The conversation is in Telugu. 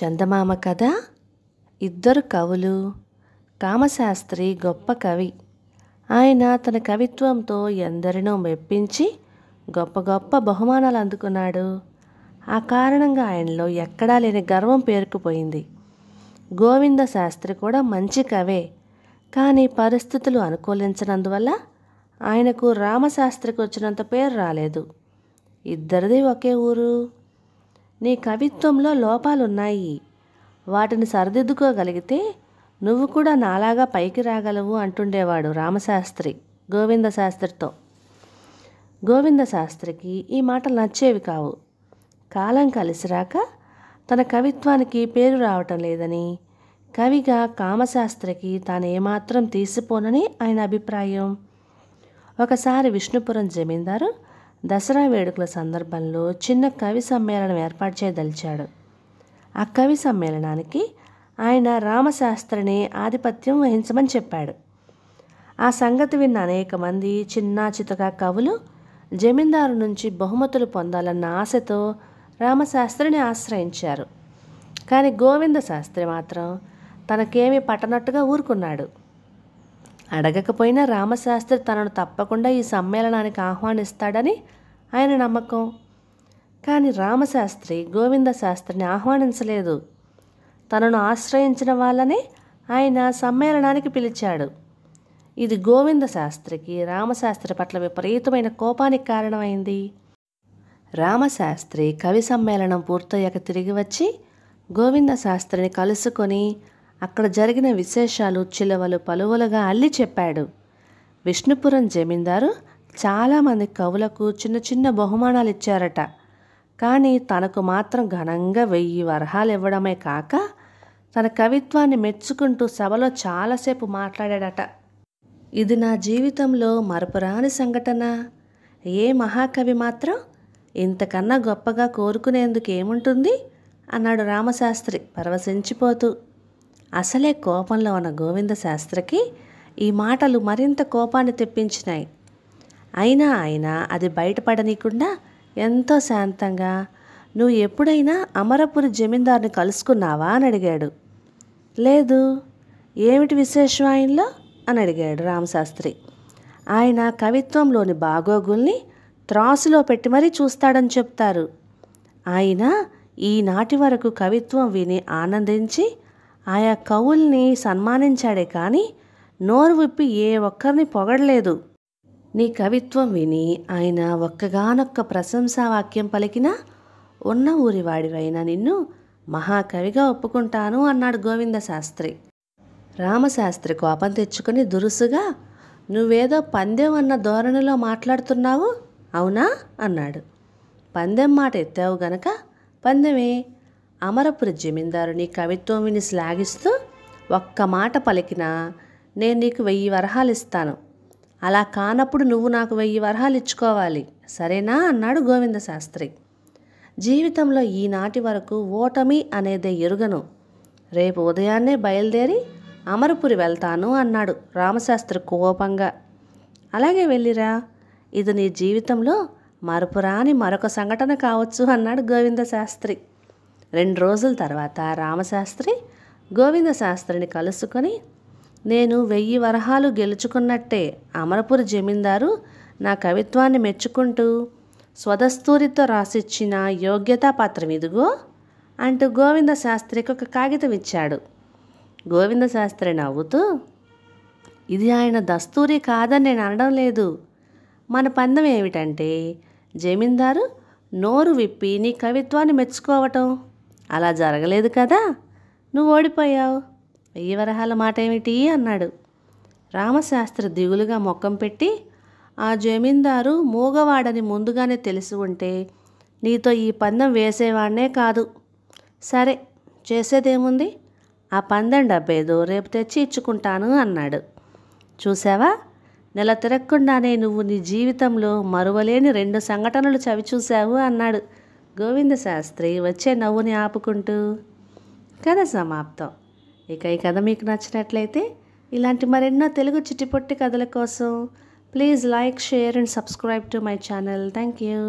చందమామ కథ. ఇద్దరు కవులు. కామశాస్త్రి గొప్ప కవి. ఆయన తన కవిత్వంతో ఎందరినో మెప్పించి గొప్ప గొప్ప బహుమానాలు అందుకున్నాడు. ఆ కారణంగా ఆయనలో ఎక్కడా లేని గర్వం పేరుకుపోయింది. గోవింద శాస్త్రి కూడా మంచి కవే, కానీ పరిస్థితులు అనుకూలించనందువల్ల ఆయనకు రామశాస్త్రికి వచ్చినంత పేరు రాలేదు. ఇద్దరిది ఒకే ఊరు. నీ కవిత్వంలో లోపాలున్నాయి, వాటిని సరిదిద్దుకోగలిగితే నువ్వు కూడా నాలాగా పైకి రాగలవు అంటుండేవాడు రామశాస్త్రి గోవిందశాస్త్రితో. గోవిందశాస్త్రికి ఈ మాటలు నచ్చేవి కావు. కాలం కలిసిరాక తన కవిత్వానికి పేరు రావటం లేదని, కవిగా కామశాస్త్రికి తాను ఏమాత్రం తీసిపోనని ఆయన అభిప్రాయం. ఒకసారి విష్ణుపురం జమీందారు దసరా వేడుకల సందర్భంలో చిన్న కవి సమ్మేళనం ఏర్పాటు చేయదలిచాడు. ఆ కవి సమ్మేళనానికి ఆయన రామశాస్త్రిని ఆధిపత్యం వహించమని చెప్పాడు. ఆ సంగతి విన్న అనేక మంది చిన్నా చితకా కవులు జమీందారు నుంచి బహుమతులు పొందాలన్న ఆశతో రామశాస్త్రిని ఆశ్రయించారు. కానీ గోవిందశాస్త్రి మాత్రం తనకేమీ పట్టనట్టుగా ఊరుకున్నాడు. అడగకపోయినా రామశాస్త్రి తనను తప్పకుండా ఈ సమ్మేళనానికి ఆహ్వానిస్తాడని ఆయన నమ్మకం. కానీ రామశాస్త్రి గోవిందశాస్త్రిని ఆహ్వానించలేదు. తనను ఆశ్రయించిన వాళ్ళనే ఆయన సమ్మేళనానికి పిలిచాడు. ఇది గోవిందశాస్త్రికి రామశాస్త్రి పట్ల విపరీతమైన కోపానికి కారణమైంది. రామశాస్త్రి కవి సమ్మేళనం పూర్తయ్యాక తిరిగి వచ్చి గోవిందశాస్త్రిని కలుసుకొని అక్కడ జరిగిన విశేషాలు చిలవలు పలువలుగా అల్లి చెప్పాడు. విష్ణుపురం జమీందారు చాలామంది కవులకు చిన్న చిన్న బహుమానాలు ఇచ్చారట. కానీ తనకు మాత్రం ఘనంగా 1000 వరహాలు ఇవ్వడమే కాక తన కవిత్వాన్ని మెచ్చుకుంటూ సభలో చాలాసేపు మాట్లాడాడట. ఇది నా జీవితంలో మరపురాని సంఘటన. ఏ మహాకవి మాత్రం ఇంతకన్నా గొప్పగా కోరుకునేందుకు ఏముంటుంది అన్నాడు రామశాస్త్రి పరవశించిపోతూ. అసలే కోపంలో ఉన్న గోవిందశాస్త్రికి ఈ మాటలు మరింత కోపాన్ని తెప్పించినాయి. అయినా ఆయన అది బయటపడనీయకుండా ఎంతో శాంతంగా, నువ్వు ఎప్పుడైనా అమరపురి జమీందారుని కలుసుకున్నావా అని అడిగాడు. లేదు. ఏమిటి విశేషం ఆయనలో అని అడిగాడు రామశాస్త్రి. ఆయన కవిత్వంలోని బాగోగుల్ని త్రాసులో పెట్టి మరీ చూస్తాడని చెప్తారు. ఆయన ఈనాటి వరకు కవిత్వం విని ఆనందించి ఆయా కవుల్ని సన్మానించాడే కానీ నోరు విప్పి ఏ ఒక్కరిని పొగడలేదు. నీ కవిత్వం విని ఆయన ఒక్కగానొక్క ప్రశంసావాక్యం పలికినా ఉన్న ఊరివాడివైన నిన్ను మహాకవిగా ఒప్పుకుంటాను అన్నాడు గోవిందశాస్త్రి. రామశాస్త్రి కోపం తెచ్చుకుని దురుసుగా, నువ్వేదో పందెం అన్న ధోరణిలో మాట్లాడుతున్నావు అవునా అన్నాడు. పందెం మాట ఎత్తావు గనక పందెమే. అమరపురి జమీందారు నీ కవిత్వం విని శ్లాఘిస్తూ ఒక్క మాట పలికినా నేను నీకు 1000 వరహాలు ఇస్తాను. అలా కానప్పుడు నువ్వు నాకు 1000 వరహాలు ఇచ్చుకోవాలి, సరేనా అన్నాడు గోవిందశాస్త్రి. జీవితంలో ఈనాటి వరకు ఓటమి అనేదే ఎరుగను. రేపు ఉదయాన్నే బయలుదేరి అమరపురి వెళ్తాను అన్నాడు రామశాస్త్రి కోపంగా. అలాగే వెళ్ళిరా, ఇది నీ జీవితంలో మరపురాని మరొక సంఘటన కావచ్చు అన్నాడు గోవిందశాస్త్రి. 2 రోజుల తర్వాత రామశాస్త్రి గోవిందశాస్త్రిని కలుసుకొని, నేను 1000 వరహాలు గెలుచుకున్నట్టే అమరపురి జమీందారు నా కవిత్వాన్ని మెచ్చుకుంటూ స్వదస్తూరితో రాసిచ్చిన యోగ్యతా పత్రం ఇదిగో అంటూ గోవిందశాస్త్రికి ఒక కాగితం ఇచ్చాడు. గోవిందశాస్త్రి నవ్వుతూ, ఇది ఆయన దస్తూరి కాదని నేను అనడం లేదు. మన పందెం ఏమిటంటే జమీందారు నోరు విప్పి నీ కవిత్వాన్ని మెచ్చుకోవటం. అలా జరగలేదు కదా, నువ్వు ఓడిపోయావు. 1000 వరహాల మాట ఏమిటి అన్నాడు. రామశాస్త్రి దిగులుగా ముఖం పెట్టి, ఆ జమీందారు మూగవాడని ముందుగానే తెలిసి ఉంటే నీతో ఈ పందెం వేసేవాడినే కాదు. సరే, చేసేదేముంది, ఆ పందెం డబ్బేదో రేపు తెచ్చి ఇచ్చుకుంటాను అన్నాడు. చూసావా, నెల తిరగకుండానే నువ్వు నీ జీవితంలో మరువలేని 2 సంఘటనలు చవిచూశావు అన్నాడు గోవిందశాస్త్రి వచ్చే నవ్వుని ఆపుకుంటూ. కథ సమాప్తం. ఇక ఈ కథ మీకు నచ్చినట్లయితే ఇలాంటి మరెన్నో తెలుగు చిట్టిపొట్టి కథల కోసం please like, share and subscribe to my channel. Thank you.